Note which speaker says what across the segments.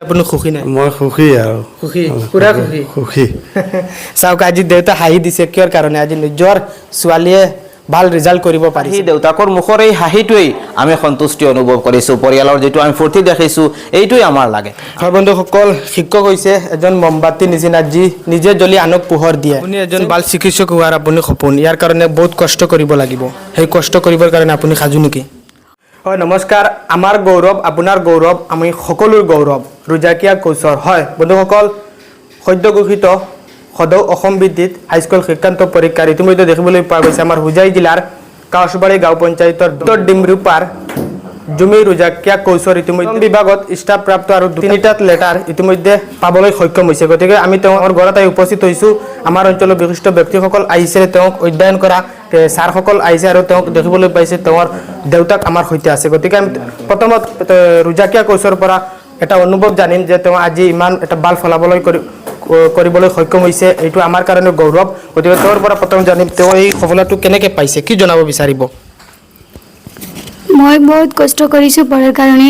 Speaker 1: আপুনি সুখী নাই?
Speaker 2: মই সুখী আৰু
Speaker 1: সুখী, পুৰা সুখী।
Speaker 2: সুখী।
Speaker 1: চাওক আজি দেউতা হাঁহি দিছে কিয়ৰ কাৰণে আজি নিজৰ ছোৱালীয়ে ভাল ৰিজাল্ট কৰিব পাৰিছে।
Speaker 3: দেউতাকৰ মুখৰ এই হাঁহিটোৱেই আমি সন্তুষ্টি অনুভৱ কৰিছোঁ, পৰিয়ালৰ যিটো আমি ফূৰ্তি দেখিছোঁ এইটোৱেই আমাৰ লাগে।
Speaker 1: হয় বন্ধুসকল, শিক্ষক হৈছে এজন মমবাতি নিচিনা যি নিজে জ্বলি আনক পোহৰ দিয়ে। আপুনি এজন ভাল চিকিৎসক হোৱাৰ আপুনি সপোন, ইয়াৰ কাৰণে বহুত কষ্ট কৰিব লাগিব। সেই কষ্ট কৰিবৰ কাৰণে আপুনি সাজু নেকি? হয় নমস্কাৰ, আমাৰ গৌৰৱ আপোনাৰ গৌৰৱ, আমি সকলোৰ গৌৰৱ ৰুজাকিয়া কোচৰ। হয় বন্ধুসকল, সদ্য ঘোষিত সদৌ অসম ভিত্তিত হাইস্কুল শিক্ষান্ত পৰীক্ষাৰ ইতিমধ্যে দেখিবলৈ পোৱা গৈছে আমাৰ হোজাই জিলাৰ কাউচবাৰী গাঁও পঞ্চায়তৰ উত্তৰ ডিমৰুপাৰ জুমি ৰুজাকিয়া কোচৰ ইতিমধ্যে বিভাগত ষ্টাফপ্ৰাপ্ত আৰু 3টা লেটাৰ ইতিমধ্যে পাবলৈ সক্ষম হৈছে। গতিকে আমি তেওঁৰ ঘৰত আহি উপস্থিত হৈছোঁ। আমাৰ অঞ্চলৰ বিশিষ্ট ব্যক্তিসকল আহিছে, তেওঁক অধ্যয়ন কৰা ছাৰসকল আহিছে আৰু তেওঁক দেখিবলৈ পাইছে তেওঁৰ দেউতাক আমাৰ সৈতে আছে। গতিকে আমি প্ৰথমত ৰুজাকিয়া কোচৰ পৰা এটা অনুভৱ জানিম যে তেওঁ আজি ইমান এটা ভাল ফলাফল কৰিবলৈ সক্ষম হৈছে, এইটো আমাৰ কাৰণে গৌৰৱ। গতিকে তেওঁৰ পৰা প্ৰথম জানিম তেওঁ এই সফলতাটো কেনেকৈ পাইছে, কি জনাব বিচাৰিব?
Speaker 4: মই বহুত কষ্ট কৰিছোঁ পঢ়াৰ কাৰণে,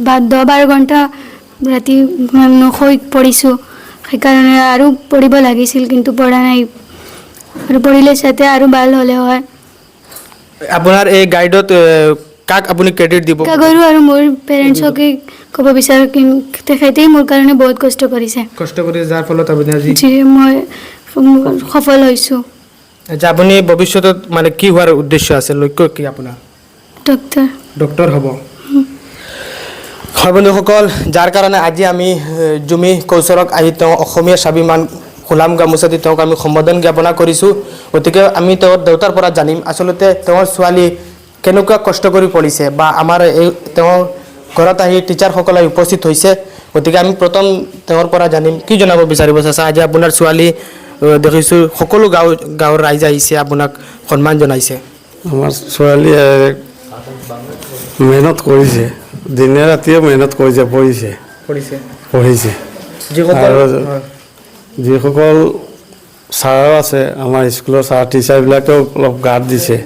Speaker 4: 10-12 ঘণ্টা ৰাতি নশুই পঢ়িছোঁ। সেইকাৰণে আৰু পঢ়িব লাগিছিল কিন্তু পঢ়া নাই, আৰু পঢ়িলে যাতে আৰু ভাল হ'লে হয়।
Speaker 1: আপোনাৰ এই গাইডত কাক আপুনি ক্ৰেডিট দিব?
Speaker 4: কাগৰু আৰু মোৰ পেৰেণ্টছকে ক'ব বিচাৰোঁ, তেখেতেই মোৰ কাৰণে বহুত কষ্ট কৰিছে,
Speaker 1: যাৰ ফলত আপুনি আজি
Speaker 4: যি মই সফল হৈছোঁ।
Speaker 1: আচ্ছা, আপুনি ভৱিষ্যতত মানে কি হোৱাৰ উদ্দেশ্য আছে, লক্ষ্য কি আপোনাৰ? ডক্টৰ হ'ব। হয় বন্ধুসকল, যাৰ কাৰণে আজি আমি জুমি কৌচৰক আহি তেওঁ অসমীয়া স্বাভিমান গোলাম গামোচা দি তেওঁক আমি সম্বোধন জ্ঞাপনা কৰিছোঁ। গতিকে আমি তেওঁৰ দেউতাৰ পৰা জানিম আচলতে তেওঁৰ ছোৱালী কেনেকুৱা কষ্ট কৰি পঢ়িছে, বা আমাৰ এই তেওঁৰ ঘৰত আহি টিচাৰসকলে উপস্থিত হৈছে। গতিকে আমি প্ৰথম তেওঁৰ পৰা জানিম, কি জনাব বিচাৰিব চাচা? আজি আপোনাৰ ছোৱালী দেখিছোঁ সকলো গাঁৱৰ ৰাইজ আহিছে আপোনাক সন্মান জনাইছে।
Speaker 2: আমাৰ ছোৱালীয়ে মেহনত কৰিছে, দিনে ৰাতিয়ে মেহনত কৰিছে, পঢ়িছে। যিসকল ছাৰ আছে আমাৰ স্কুলৰ ছাৰ টিচাৰবিলাকেও অলপ গাৰ্ড দিছে,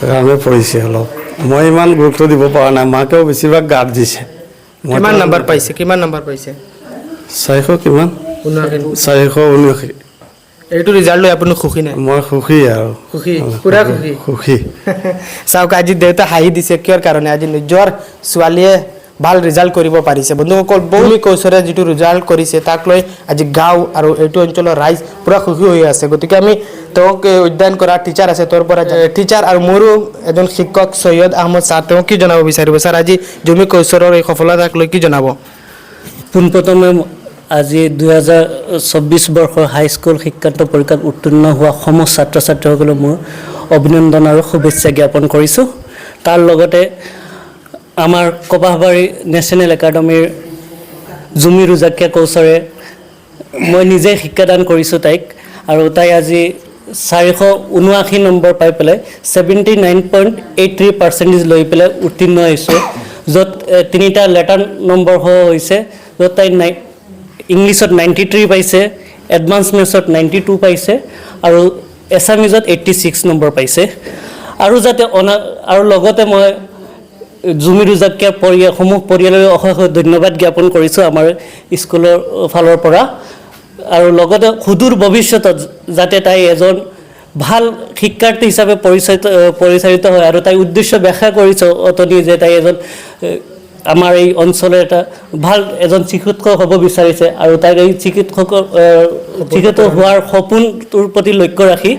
Speaker 2: কাৰণে পঢ়িছে অলপ। মই ইমান গুৰুত্ব দিব পৰা নাই, মাকেও বেছিভাগ গাৰ্ড দিছে।
Speaker 1: কিমান নম্বৰ পাইছে?
Speaker 2: 400 কিমান? 479।
Speaker 1: এইটো ৰিজাল্ট লৈ আপুনি সুখী নাই?
Speaker 2: মই সুখী আৰু
Speaker 1: সুখী, পুৰা সুখী। চাওক আজি দেউতা হাঁহি দিছে কিয়ৰ কাৰণে আজি নিজৰ ছোৱালীয়ে ভাল ৰিজাল্ট কৰিব পাৰিছে। বন্ধুসকল, জুমি কৌচৰে যিটো ৰিজাল্ট কৰিছে তাক লৈ আজি গাঁও আৰু এইটো অঞ্চলৰ ৰাইজ পুৰা সুখী হৈ আছে। গতিকে আমি তেওঁক অধ্যয়ন কৰা টিচাৰ আছে তেওঁৰ পৰা টিচাৰ আৰু মোৰো এজন শিক্ষক সৈয়দ আহমদ ছাৰ, তেওঁ কি জনাব বিচাৰিব? ছাৰ আজি জুমি কৌচৰৰ এই সফলতাক লৈ কি জনাব?
Speaker 5: পোনপ্ৰথমে আজি 2024 বৰ্ষৰ হাইস্কুল শিক্ষান্ত পৰীক্ষাত উত্তীৰ্ণ হোৱা সমস্ত ছাত্ৰ ছাত্ৰীসকলক মোৰ অভিনন্দন আৰু শুভেচ্ছা জ্ঞাপন কৰিছোঁ। তাৰ লগতে আমাৰ কপাহবাৰী নেশ্যনেল একাডেমীৰ জুমি ৰুজাকিয়া কোচৰে মই নিজে শিক্ষাদান কৰিছোঁ তাইক, আৰু তাই আজি 479 নম্বৰ পাই পেলাই 79.83% লৈ পেলাই উত্তীৰ্ণ হৈছে, য'ত 3টা লেটাৰ নম্বৰ হৈছে, য'ত তাই ইংলিছত 93 পাইছে, এডভান্স মেথছত 92 পাইছে, আৰু এছামিজত 86 নম্বৰ পাইছে। আৰু যাতে আৰু লগতে মই জুমি ৰুজাকিয়া পৰিয়াললৈ অশেষ ধন্যবাদ জ্ঞাপন কৰিছোঁ আমাৰ স্কুলৰ ফালৰ পৰা। আৰু লগতে সুদূৰ ভৱিষ্যতত যাতে তাই এজন ভাল শিক্ষাৰ্থী হিচাপে পৰিচালিত হয়, আৰু তাই উদ্দেশ্য ব্যাখ্যা কৰিছে অতনি যে তাই এজন আমাৰ এই অঞ্চলৰ ভাল এজন চিকিৎসক হ'ব বিচাৰিছে, আৰু তাইৰ এই চিকিৎসক হোৱাৰ সপোনটোৰ প্ৰতি লক্ষ্য ৰাখি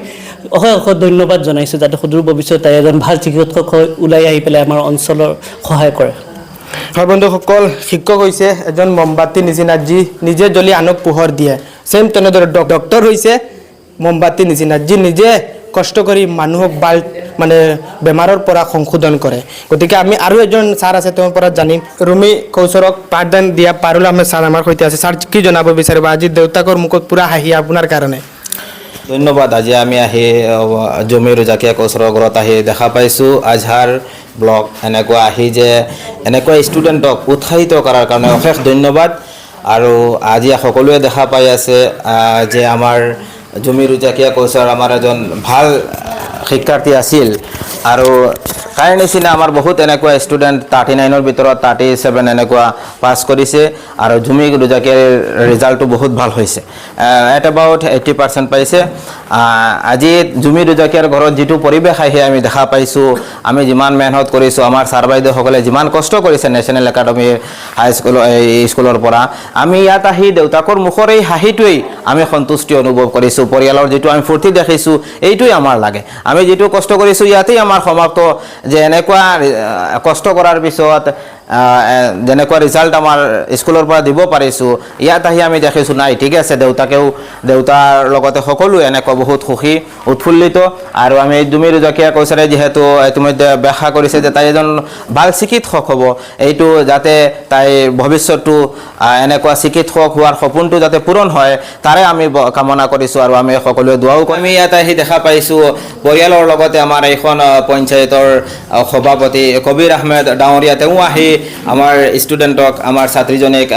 Speaker 5: অশেষ ধন্যবাদ জনাইছোঁ, যাতে সুদূৰ ভৱিষ্যত তাই এজন ভাল চিকিৎসক হৈ ওলাই আহি পেলাই আমাৰ অঞ্চলৰ সহায় কৰে।
Speaker 1: হয় বন্ধুসকল, শিক্ষক হৈছে এজন মমবাতি নিচিনা যি নিজে জ্বলি আনক পোহৰ দিয়ে। চেম তেনেদৰে ডক্টৰ হৈছে মমবাতি নিচিনা যি নিজে কষ্ট কৰি মানুহক বেমাৰৰ পৰা সংশোধন কৰে। গতিকে আমি আৰু এজন ছাৰ আছে তেওঁৰ পৰা জানিম। ৰুমি কৌচৰক পাঠদান দিয়া পাৰুল আহমেদ ছাৰ আমাৰ সৈতে আছে। ছাৰ কি জনাব বিচাৰিব? আজি দেউতাকৰ মুখত পুৰা হাঁহি আপোনাৰ কাৰণে।
Speaker 3: ধন্যবাদ। আজি আমি আহি জুমি ৰুজাকিয়া কোচৰৰ ঘৰত আহি দেখা পাইছোঁ আজহাৰ ব্লক এনেকুৱা আহি যে এনেকুৱা ষ্টুডেণ্টক উৎসাহিত কৰাৰ কাৰণে অশেষ ধন্যবাদ। আৰু আজি সকলোৱে দেখা পাই আছে যে আমাৰ জুমি ৰুজাকিয়া কোচৰ আমাৰ এজন ভাল শিক্ষাৰ্থী আছিল, আৰু তাইৰ নিচিনা আমাৰ বহুত এনেকুৱা ষ্টুডেণ্ট 39ৰ ভিতৰত 37 এনেকুৱা পাছ কৰিছে আৰু জুমি ৰোজাকিয়াৰ ৰিজাল্টটো বহুত ভাল হৈছে এট এবাউট 80% পাইছে আজি জুমি ৰোজাকিয়াৰ ঘৰত যিটো পৰিৱেশ আহি আমি দেখা পাইছোঁ আমি যিমান মেহনত কৰিছোঁ আমাৰ ছাৰ বাইদেউসকলে যিমান কষ্ট কৰিছে নেশ্যনেল একাডেমী হাই স্কুল এই স্কুলৰ পৰা আমি ইয়াত আহি দেউতাকৰ মুখৰ এই হাঁহিটোৱেই আমি সন্তুষ্টি অনুভৱ কৰিছোঁ পৰিয়ালৰ যিটো আমি ফূৰ্তি দেখিছোঁ এইটোৱেই আমাৰ লাগে আমি যিটো কষ্ট কৰিছোঁ ইয়াতেই আমাৰ সমাপ্ত যে এনেকুৱা কষ্ট কৰাৰ পিছত যেনেকুৱা ৰিজাল্ট আমাৰ স্কুলৰ পৰা দিব পাৰিছোঁ ইয়াত আহি আমি দেখিছোঁ নাই ঠিক আছে দেউতাৰ লগতে সকলো এনেকুৱা বহুত সুখী উৎফুল্লিত আৰু আমি জুমি ৰোজাকিয়া কৈছাৰে যিহেতু ইতিমধ্যে ব্যাখ্যা কৰিছে যে তাই এজন ভাল চিকিৎসক হ'ব এইটো যাতে তাইৰ ভৱিষ্যতটো এনেকুৱা চিকিৎসক হোৱাৰ সপোনটো যাতে পূৰণ হয় তাৰে আমি কামনা কৰিছোঁ আৰু আমি সকলোৱে দোৱাও কৰিম আমি ইয়াত আহি দেখা পাইছোঁ পৰিয়ালৰ লগতে আমাৰ এইখন পঞ্চায়তৰ সভাপতি কবিৰ আহমেদ ডাঙৰীয়া তেওঁ আহি আমাৰ ষ্টুডেণ্টক আমাৰ ছাত্ৰীজনীক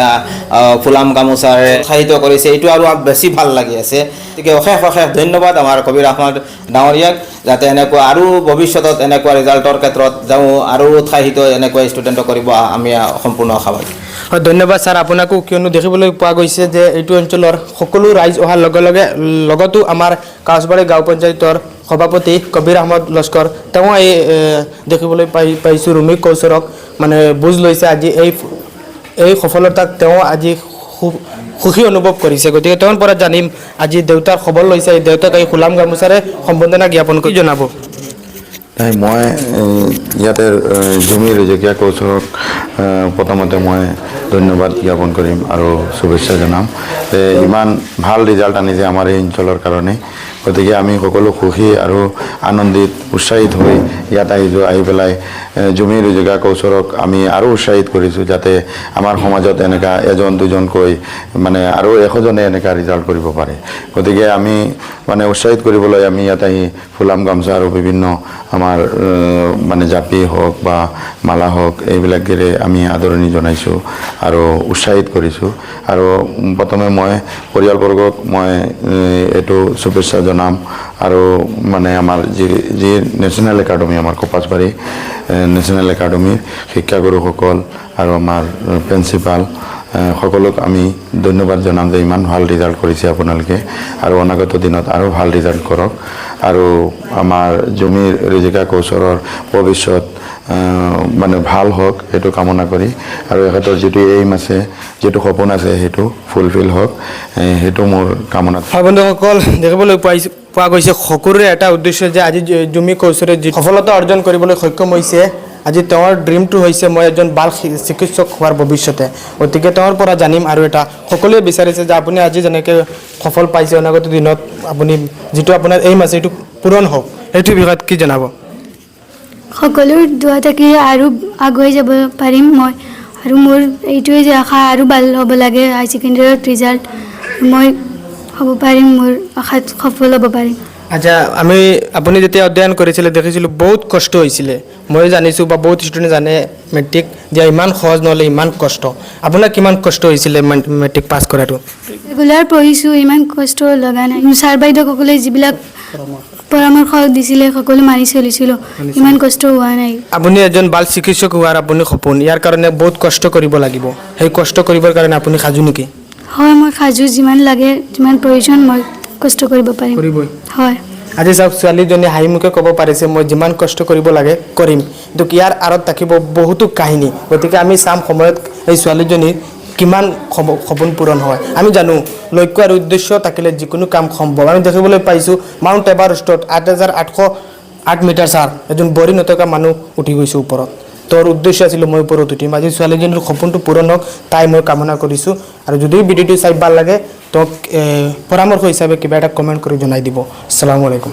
Speaker 3: ফুলাম গামোচাৰে উৎসাহিত কৰিছে এইটো আৰু বেছি ভাল লাগি আছে গতিকে অশেষ ধন্যবাদ আমাৰ কবিৰ আহমেদ ডাঙৰীয়াক যাতে এনেকুৱা আৰু ভৱিষ্যতত এনেকুৱা ৰিজাল্টৰ ক্ষেত্ৰত তেওঁ আৰু উৎসাহিত এনেকুৱা ষ্টুডেণ্টক কৰিব আমি সম্পূৰ্ণ আশাবাদী
Speaker 1: হয় ধন্যবাদ ছাৰ আপোনাকো কিয়নো দেখিবলৈ পোৱা গৈছে যে এইটো অঞ্চলৰ সকলো ৰাইজ অহাৰ লগতো আমাৰ কাছবাৰী গাঁও পঞ্চায়তৰ সভাপতি কবিৰ আহমদ লস্কৰ তেওঁ এই দেখিবলৈ পাইছোঁ ৰুমি কৌশৰক মানে বুজ লৈছে আজি এই সফলতাক তেওঁ আজি সুখী অনুভৱ কৰিছে গতিকে তেওঁৰ পৰা জানিম আজি দেউতাৰ খবৰ লৈছে দেউতাক এই ফুলাম গামোচাৰে সম্বৰ্ধনা জ্ঞাপন কৰি জনাব
Speaker 6: মই ইয়াতে জুমি ৰোজাকিয়া কৌশলক প্ৰথমতে মই ধন্যবাদ জ্ঞাপন কৰিম আৰু শুভেচ্ছা জনাম যে ইমান ভাল ৰিজাল্ট আনিছে আমাৰ এই অঞ্চলৰ কাৰণে গতিকে আমি সকলো সুখী আৰু আনন্দিত উৎসাহিত হৈ ইয়াত আহি পেলাই জুমি ৰোজাকিয়া কৌশলক আমি আৰু উৎসাহিত কৰিছোঁ যাতে আমাৰ সমাজত এনেকুৱা এজন দুজনকৈ মানে আৰু 100জনে এনেকুৱা ৰিজাল্ট কৰিব পাৰে গতিকে আমি মানে উৎসাহিত কৰিবলৈ আমি ইয়াত আহি ফুলাম গামোচা আৰু বিভিন্ন আমাৰ মানে জাপি হওক বা মালা হওক এইবিলাকেৰে আমি আদৰণি জনাইছোঁ আৰু উৎসাহিত কৰিছোঁ আৰু প্ৰথমে মই পৰিয়ালবৰ্গক মই এইটো শুভেচ্ছা জনাম আৰু মানে আমাৰ যি নেশ্যনেল একাডেমী আমাৰ কপাছবাৰী নেশ্যনেল একাডেমীৰ শিক্ষাগুৰুসকল আৰু আমাৰ প্ৰিন্সিপাল সকলোক আমি ধন্যবাদ জনাম যে ইমান ভাল ৰিজাল্ট কৰিছে আপোনালোকে আৰু অনাগত দিনত আৰু ভাল ৰিজাল্ট কৰক আৰু আমাৰ জুমি ৰোজাকিয়া কৌশলৰ ভৱিষ্যত মানে ভাল হওক সেইটো কামনা কৰি আৰু এখেতৰ যিটো এইম আছে যিটো সপোন আছে সেইটো ফুলফিল হওক সেইটো মোৰ কামনা
Speaker 1: হয় বন্ধুসকল দেখিবলৈ পোৱা গৈছে সকলোৰে এটা উদ্দেশ্য যে আজি জুমি কৌশলে যি সফলতা অৰ্জন কৰিবলৈ সক্ষম হৈছে আজি তেওঁৰ ড্ৰিমটো হৈছে মই এজন ভাল চিকিৎসক হোৱাৰ ভৱিষ্যতে গতিকে তেওঁৰ পৰা জানিম আৰু এটা সকলোৱে বিচাৰিছে যে আপুনি আজি যেনেকৈ সফল পাইছে অনাগত দিনত আপুনি যিটো আপোনাৰ এইম আছে সেইটো পূৰণ হওক সেইটো বিষয়ত কি জনাব
Speaker 4: সকলোৰ দোৱা থাকিলে আৰু আগুৱাই যাব পাৰিম মই আৰু মোৰ এইটোৱে যে আশা আৰু ভাল হ'ব লাগে হাই ছেকেণ্ডেৰীত ৰিজাল্ট মই হ'ব পাৰিম মোৰ আশাত সফল হ'ব পাৰিম
Speaker 1: আচ্ছা আপুনি যেতিয়া অধ্যয়ন কৰিছিলে দেখিছিলোঁ বহুত কষ্ট হৈছিলে মই জানিছোঁ বা বহুত ষ্টুডেণ্টে জানে মেট্ৰিক যে ইমান সহজ নহ'লে ইমান কষ্ট আপোনাৰ কিমান কষ্ট হৈছিলে মেট্ৰিক পাছ কৰাটো
Speaker 4: ৰেগুলাৰ পঢ়িছোঁ ইমান কষ্ট লগা নাই ছাৰ বাইদেউসকলে যিবিলাক পৰামৰ্শ দিছিলে সকলো মানি চলিছিলোঁ ইমান কষ্ট হোৱা নাই
Speaker 1: আপুনি এজন ভাল চিকিৎসক হোৱাৰ আপুনি সপোন ইয়াৰ কাৰণে বহুত কষ্ট কৰিব লাগিব সেই কষ্ট কৰিবৰ কাৰণে আপুনি সাজু নেকি
Speaker 4: হয় মই সাজু যিমান লাগে যিমান প্ৰয়োজন মই কষ্ট কৰিব পাৰিম
Speaker 1: কৰিবই
Speaker 4: হয়
Speaker 1: আজি চাওক ছোৱালীজনী হাঁহিমুখে ক'ব পাৰিছে মই যিমান কষ্ট কৰিব লাগে কৰিম কিন্তু ইয়াৰ আঁৰত থাকিব বহুতো কাহিনী গতিকে আমি চাম সময়ত এই ছোৱালীজনীৰ কিমান সপোন পূৰণ হয় আমি জানো লক্ষ্য আৰু উদ্দেশ্য থাকিলে যিকোনো কাম সম্ভৱ আমি দেখিবলৈ পাইছোঁ মাউণ্ট এভাৰেষ্টত 8,808 মিটাৰ ছাৰ এজন বৰি নথকা মানুহ উঠি গৈছে ওপৰত তোৰ উদ্দেশ্য আছিল মই ওপৰত উঠিম আজি ছোৱালীজনীৰ সপোনটো পূৰণ হওক তাই মই কামনা কৰিছোঁ আৰু যদি ভিডিঅ'টো চাই ভাল লাগে তোক পৰামৰ্শ হিচাপে কিবা এটা কমেণ্ট কৰি জনাই দিব আসসালামু আলাইকুম